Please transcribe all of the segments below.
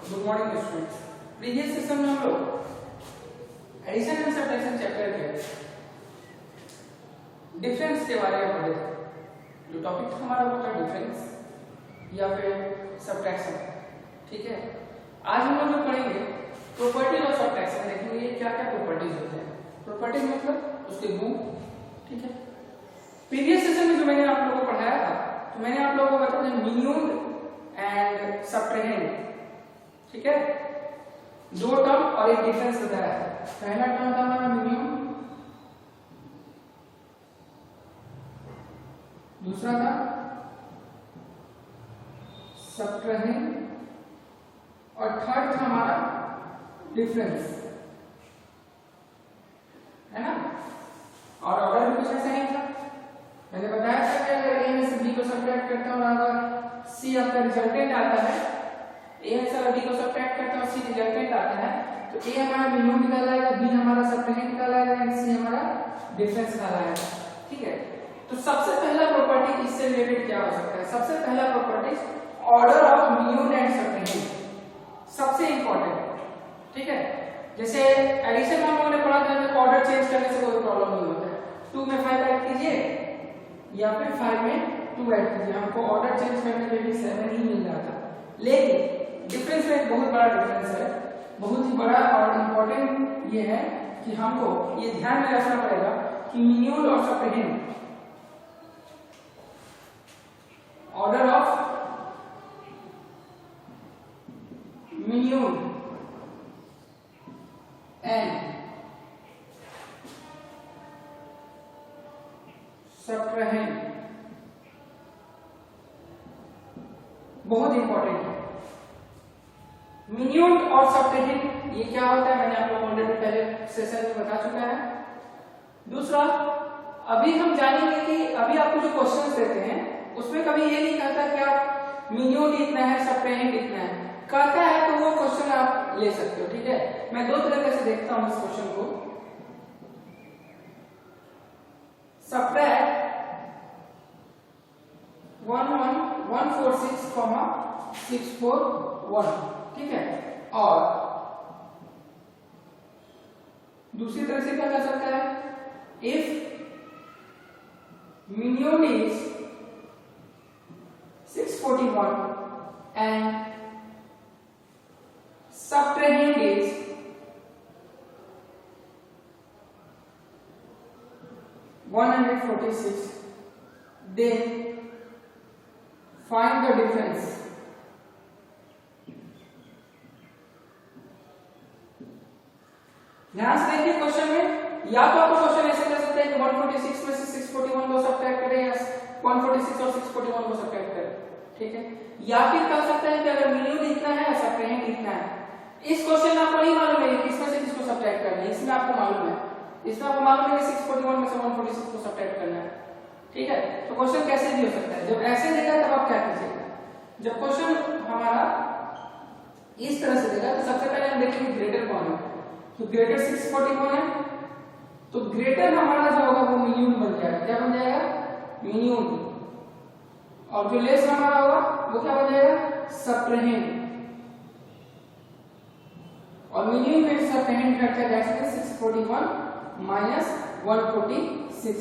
Good morning students. Previous session में हम लोग एडिशन एंड सब्ट्रैक्शन चैप्टर के डिफरेंस के बारे में पढ़े थे। जो टॉपिक हमारा वो था डिफरेंस या फिर सब्ट्रैक्शन। ठीक है, आज हम लोग जो पढ़ेंगे प्रॉपर्टीज ऑफ सब्ट्रैक्शन, देखेंगे क्या क्या प्रॉपर्टीज होते हैं। प्रॉपर्टीज मतलब उसके गुण। ठीक है, प्रीवियस सेशन में जो मैंने आप लोगों को पढ़ाया था तो मैंने आप लोगों को बताया था मिन्यूट एंड सब्ट्रेहेंड। ठीक है, दो टर्म और एक डिफरेंस बताया था। पहला टर्म था हमारा मिनिमम, दूसरा था सब्ट्रेहेंड और थर्ड था हमारा डिफरेंस, है ना। और ऑर्डर भी कुछ ऐसा नहीं था। मैंने बताया था कि अगर ए में से बी को सब्ट्रैक्ट करते हैं और अगर सी आपका रिजल्टेंट आता है, ए में से बी को सब्ट्रैक्ट करते हैं और सी रिजल्टेंट आता है, तो ए हमारा मिनिमम निकालाएगा, बी हमारा सब्ट्रेहेंड निकालाएगा एंड सी हमारा डिफरेंस निकालाएगा। ठीक है, तो सबसे पहला प्रॉपर्टी इससे रिलेटेड क्या हो सकता है? सबसे पहला property order of minimum and subtrahend, सबसे इंपॉर्टेंट। ठीक है, जैसे एडिशन में हम लोगों ने पढ़ा था कि ऑर्डर चेंज करने से कोई प्रॉब्लम नहीं होता है। 2 में 5 ऐड कीजिए या फिर 5 में 2 ऐड कीजिए, हमको ऑर्डर चेंज करने के लिए 7 ही मिल रहा था। लेकिन डिफरेंस में एक बहुत बड़ा डिफरेंस है, बहुत ही बड़ा और इंपॉर्टेंट ये है कि हमको ये ध्यान में रखना पड़ेगा कि मिनिमम और सब्ट्रेहेंड ऑर्डर ऑफ मिनिमम एंड सब्ट्रेहेंड बहुत इंपॉर्टेंट है। मिनिमम और सब्ट्रेहेंड ये क्या होता है मैंने आप लोगों को ऑलरेडी पहले सेशन में बता चुका है। दूसरा, अभी हम जानेंगे कि अभी आपको जो क्वेश्चंस देते हैं उसमें कभी ये नहीं कहता कि आप मिनिमम इतना है सब्ट्रेहेंड इतना है, कहता है तो वो क्वेश्चन आप ले सकते हो। ठीक है, मैं दो तरीके से देखता हूं इस क्वेश्चन को। सब्ट्रैक्ट 11146,641। ठीक है, और दूसरी तरह से क्या कर सकता है? If minimum is 641 and subtrahend is 146, then find the difference. ध्यान से देखिए क्वेश्चन में, या तो आपको क्वेश्चन ऐसे कर सकते हैं कि 146 में से 641 को सब्ट्रैक्ट करें या 146 और 641 को सब्ट्रैक्ट करें। ठीक है, या फिर कह सकते हैं कि अगर मिनिमम इतना है और सब्ट्रेहेंड इतना है। इस क्वेश्चन में आपको नहीं मालूम है किसमें से किसको सब्ट्रैक्ट करना है, इसमें आपको मालूम है। इसमें आपको मालूम है कि 641 में से 146 को सब्ट्रैक्ट करना है। ठीक है, तो क्वेश्चन कैसे भी हो सकता है। जब ऐसे देगा तब आप क्या कीजिएगा? जब क्वेश्चन हमारा इस तरह से देगा तो सबसे पहले हम देखेंगे ग्रेटर कौन है। तो ग्रेटर 641 है, तो ग्रेटर हमारा जो होगा वो मिनिमम बन जाएगा। क्या बन जाएगा? मिनिमम। और जो लेस हमारा होगा वो क्या बन जाएगा? सब्ट्रेहेंड। और मिनिमम में सब्ट्रेहेंड करते हैं दैट इज 641 माइनस 146।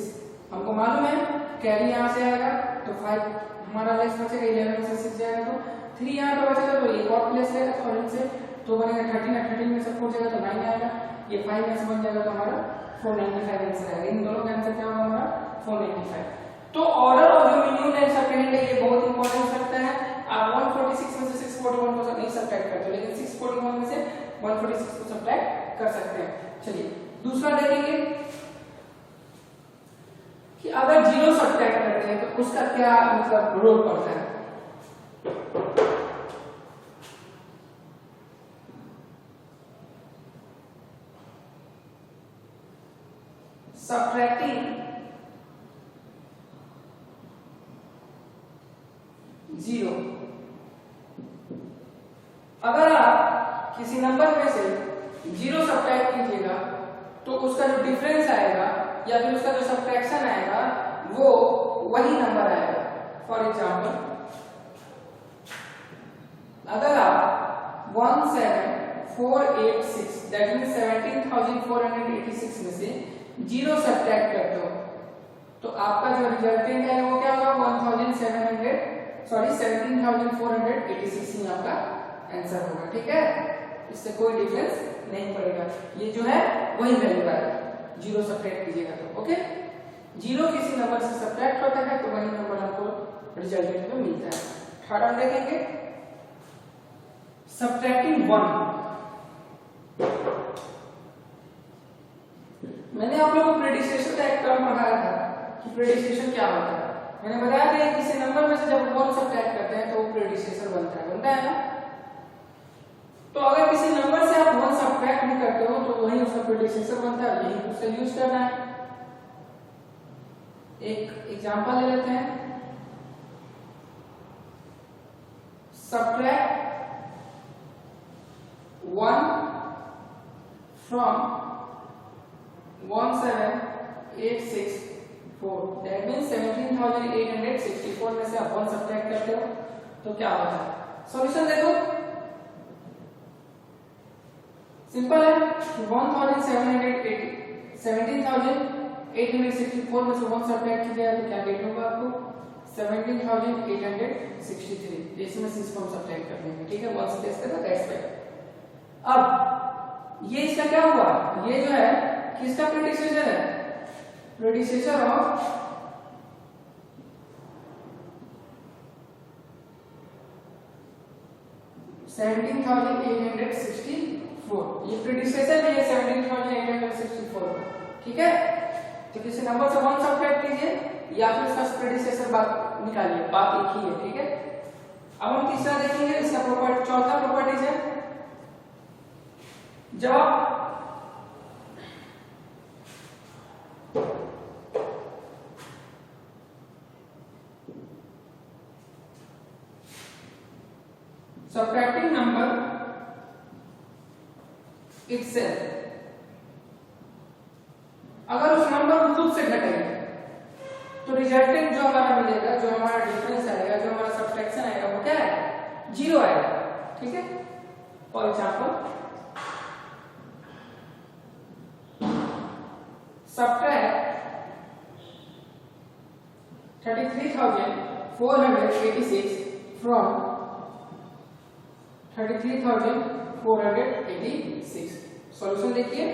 हमको मालूम है कैरी यहां से आएगा तो 5 हमारा लेस बचेगा, 11 में से 6 जाएगा तो 3 यहां पे बचेगा, तो एक और प्लेस लेगा तो इनसे तो बनेगा 13 और 13 में से 4 जाएगा तो 9 आएगा। ये 5 में से बन जाएगा तो हमारा 495 आंसर आएगा। इन दोनों का आंसर क्या होगा? हमारा 495। तो ऑर्डर ऑफ जो मिनिमम एंड सब्ट्रेहेंड है ये बहुत इंपॉर्टेंट लगता है। आप 146 में से 641 को नहीं सब्ट्रैक्ट करते, लेकिन 641 में से 146 को सब्ट्रैक्ट कर सकते हैं। चलिए दूसरा देखेंगे कि अगर 0 सब्ट्रैक्ट करते हैं तो उसका क्या मतलब रोल पड़ता है। सब्ट्रैक्टिंग 0, अगर आप किसी नंबर में से 0 सब्ट्रैक्ट कीजिएगा तो उसका जो डिफरेंस आएगा या फिर उसका जो सब्ट्रैक्शन आएगा वो वही नंबर आएगा। फॉर एग्जाम्पल, अगर आप 17486 दैट मींस 17486 में से 0 सब्ट्रैक्ट करते हो तो आपका जो रिजल्टेंट है वो क्या होगा 17486 ही आपका आंसर होगा। ठीक है, इससे कोई डिफरेंस नहीं पड़ेगा, ये जो है वही वैल्यू आएगा 0 सब्ट्रैक्ट कीजिएगा तो। ओके, 0 किसी नंबर से सब्ट्रैक्ट होता है तो वही नंबर आपको रिजल्टेंट में मिलता है। थर्ड हम देखेंगे सब्ट्रैक्टिंग 1। मैंने आप लोगों को प्रेडिसेशन का एक टर्म पढ़ाया था कि प्रेडिसेशन क्या होता है। मैंने बताया था किसी नंबर में से जब 1 सब्ट्रैक्ट करते हैं तो वो प्रेडिसेसर बनता है ना। तो अगर किसी नंबर से आप 1 सब्ट्रैक्ट भी करते हो तो वही उसका प्रेडिसेसर बनता है, यही उससे यूज करना है। एक एग्जांपल ले लेते हैं, सब्ट्रैक्ट 1 from 17864 दैट मींस 17864 में से आप 1 सब्ट्रैक्ट करते हो तो क्या होता है। सॉल्यूशन देखो सिंपल है, 17864 में से 1 सब्ट्रैक्ट किया तो क्या गेट होगा आपको 17863। इसमें से इसको हम सब्ट्रैक्ट कर देंगे। ठीक है, 1 से टेस्ट करना दैट्स राइट। अब ये इसका क्या हुआ, ये जो है किसका प्रेडिसेसर है, प्रेडिसेसर ऑफ 17864। ये प्रेडिसेसर भी है 17864। ठीक है, तो किसी नंबर से 1 सब्ट्रैक्ट कीजिए या फिर उसका प्रेडिसेसर बात निकालिए, बात एक ही है। ठीक है, अब हम तीसरा देखेंगे, इसका प्रॉपर्टी चौथा प्रॉपर्टीज है जब subtracting number itself, अगर उस नंबर को खुद से घटाएंगे तो रिजल्टेंट जो हमारा मिलेगा, जो हमारा डिफरेंस आएगा, जो हमारा सब्ट्रैक्शन आएगा वो क्या है 0 आएगा। ठीक है, for example subtract 33,486 from 33,486। Solution देखिए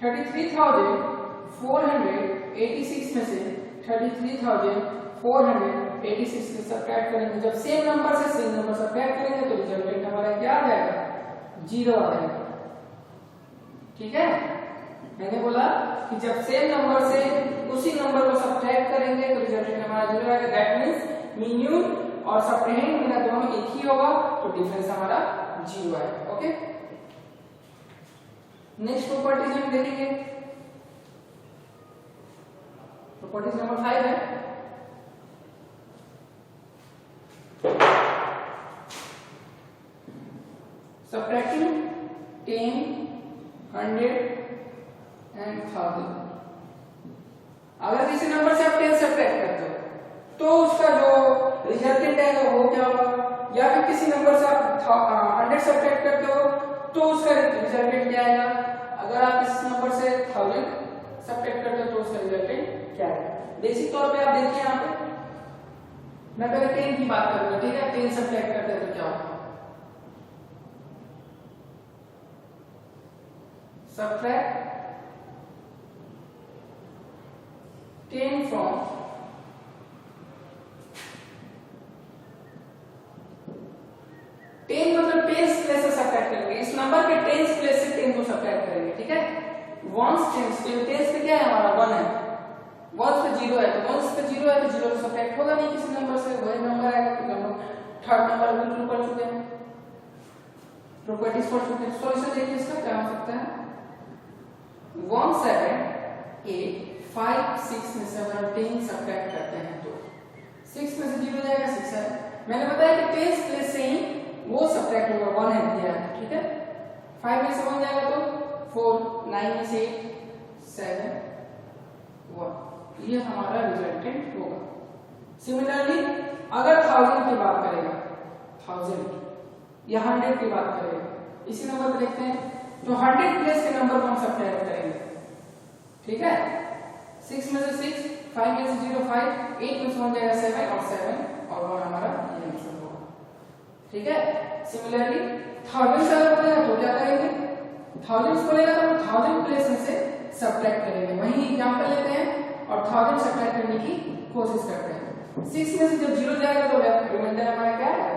33,486 में से 33,486 को सब्ट्रैक्ट करेंगे, जब सेम नंबर से सेम नंबर सब्ट्रैक्ट करेंगे तो रिजल्टेंट हमारा क्या आ जाएगा 0 आ जाएगा। ठीक है, मैंने बोला कि जब सेम नंबर से उसी नंबर को सब्ट्रैक्ट करेंगे तो रिजल्टेंट हमारा 0 आएगा। दैट मींस मीन्यून और सब्ट्रैक्ट मेरा दोनों एक ही होगा तो डिफरेंस हमारा 0 आएगा। ओके, नेक्स्ट प्रॉपर्टीज हम देखेंगे, प्रॉपर्टीज नंबर 5 है सब्ट्रैक्टिंग 10, 100 and 1000। अगर किसी नंबर से आप 10 सब्ट्रैक्ट करते हो तो उसका जो रिजल्टेंट है वो क्या होगा, या फिर किसी नंबर से आप 100 सब्ट्रैक्ट करते हो तो उसका रिजल्टेंट क्या आएगा। अगर आप इस नंबर से 1000 सब्ट्रैक्ट करते हो तो उसका रिजल्टेंट क्या आएगा। बेसिक तौर पे आप देखिए, यहाँ पे मैं पहले 10 की बात करूंगा। ठीक है, 10 सब्ट्रैक्ट करते हैं तो क्या होगा, सब्ट्रैक्ट 10 from 10 मतलब 10 प्लेस से सब्ट्रैक्ट करेंगे, इस नंबर के 10 प्लेस से 10 को सब्ट्रैक्ट करेंगे। ठीक है, 1 10 पे क्या है हमारा 1 है, 1 पे 0 है तो 1 पे 0 है तो 0 को सब्ट्रैक्ट होगा नहीं किसी नंबर से, वही नंबर आएगा। तो हम थर्ड नंबर बिल्कुल पढ़ चुके हैं, प्रॉपर्टीज पढ़ चुके हैं। सॉल्यूशन देखिए इसका क्या हो सकता है 17856 में से अगर हम 10 सब्ट्रैक्ट करते हैं तो 6 में से 0 जाएगा 6 है। मैंने बताया कि 10 प्लेस से ही वो सब्ट्रैक्ट होगा, 1 है दिया है। ठीक है, 5 में से 1 जाएगा तो 4, 9 में से 8, 7, 1, ये हमारा रिजल्टेंट होगा। सिमिलरली अगर 1000 की बात करेगा, 1000 या 100 की बात करें, इसी नंबर पे देखते हैं तो 100 प्लेस के नंबर को हम सब्ट्रैक्ट करेंगे। ठीक है, 6 में से 6, 5 में से 0 5, 8 में से 1 जाएगा 7 और 7 और 1 हमारा ये आंसर होगा। ठीक है, सिमिलरली 1000 से अगर बोलेगा तो क्या करेंगे, 1000 बोलेगा तो हम 1000 प्लेस में से सब्ट्रैक्ट करेंगे, वही एग्जांपल लेते हैं और 1000 सब्ट्रैक्ट करने की कोशिश करते हैं। 6 में से जब 0 जाएगा तो रिमाइंडर हमारा क्या है,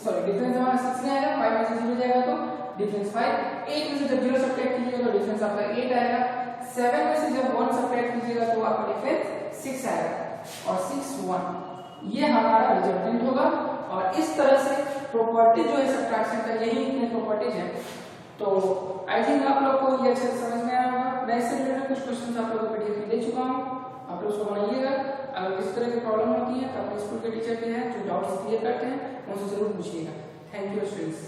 सॉरी डिफरेंस हमारा 6 में आएगा, 5 में से 0 जाएगा तो डिफरेंस 5, 8 में से जब 0 सब्ट्रैक्ट कीजिएगा तो डिफरेंस आपका 8 आएगा, 7 में से जब 1 सब्ट्रैक्ट कीजिएगा तो आपका डिफरेंस 6 आएगा और 6 1, ये हमारा रिजल्टेंट होगा। और इस तरह से प्रॉपर्टी जो है सब्ट्रैक्शन का, यही इतने प्रॉपर्टीज हैं। तो आई थिंक आप लोग को ये अच्छे से समझ में आया होगा। मैं इससे रिलेटेड कुछ क्वेश्चंस आप लोगों को पीडीएफ में दे चुका हूं, आप लोग उसको बनाइएगा। अगर किसी तरह की प्रॉब्लम होती है तो अपने स्कूल के टीचर के हैं जो डाउट्स क्लियर करते हैं, उनसे जरूर पूछिएगा। Thank you students.